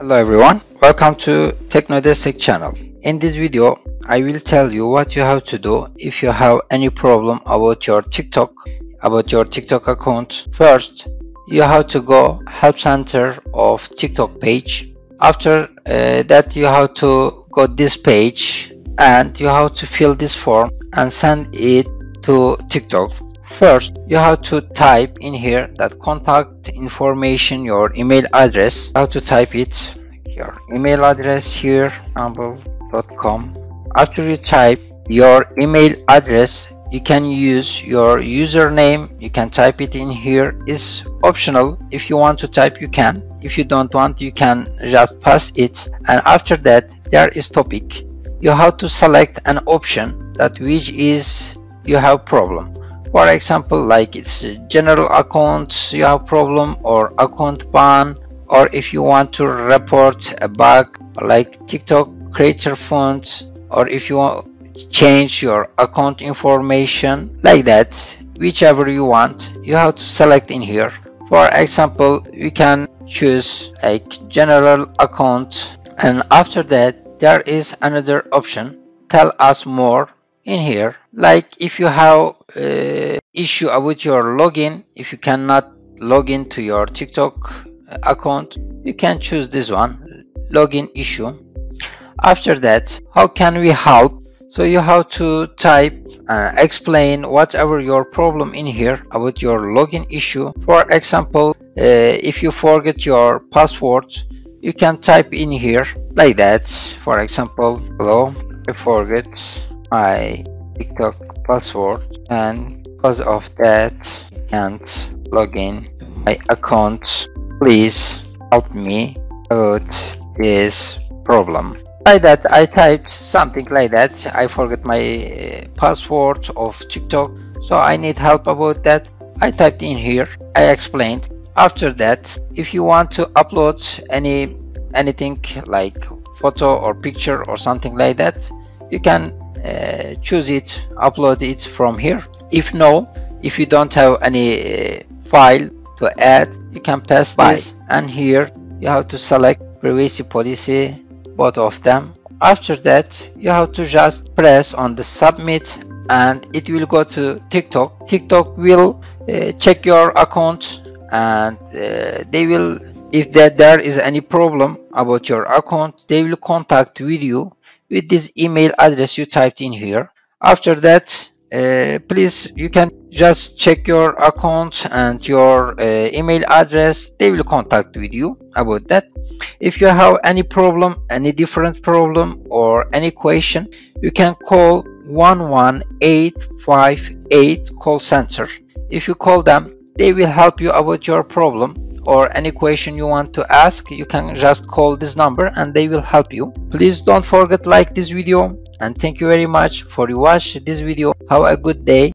Hello everyone, welcome to TeknoDestek channel. In this video, I will tell you what you have to do if you have any problem about your TikTok account. First, you have to go help center of TikTok page. After that, you have to go this page and you have to fill this form and send it to TikTok. First, you have to type in here that contact information, your email address. You have to type it, your email address here, amble.com. After you type your email address, you can use your username. You can type it in here. It's optional. If you want to type, you can. If you don't want, you can just pass it. And after that, there is topic. You have to select an option that which is you have problem. For example, like it's general account you have problem, or account ban, or if you want to report a bug like TikTok creator funds, or if you want to change your account information, like that, whichever you want, you have to select in here. For example, you can choose like general account, and after that there is another option, tell us more. In here, like if you have issue about your login, if you cannot log in to your TikTok account, you can choose this one, login issue. After that, how can we help? So you have to type explain whatever your problem in here about your login issue. For example, if you forget your password, you can type in here like that. For example, hello, I forget my TikTok password and because of that I can't log in to my account. Please help me about this problem. Like that, I typed something like that. I forgot my password of TikTok, so I need help about that. I typed in here, I explained. After that, if you want to upload anything like photo or picture or something like that, you can choose it, upload it from here. If you don't have any file to add, you can pass this, and here you have to select privacy policy, both of them. After that, you have to just press on the submit and it will go to TikTok. TikTok will check your account, and they will, if there is any problem about your account, they will contact with you with this email address you typed in here. After that, please, you can just check your account and your email address. They will contact with you about that. If you have any problem, any different problem or any question, you can call 11858 call center. If you call them, they will help you about your problem, or any question you want to ask. You can just call this number and they will help you. Please don't forget like this video, and thank you very much for you watch this video. Have a good day.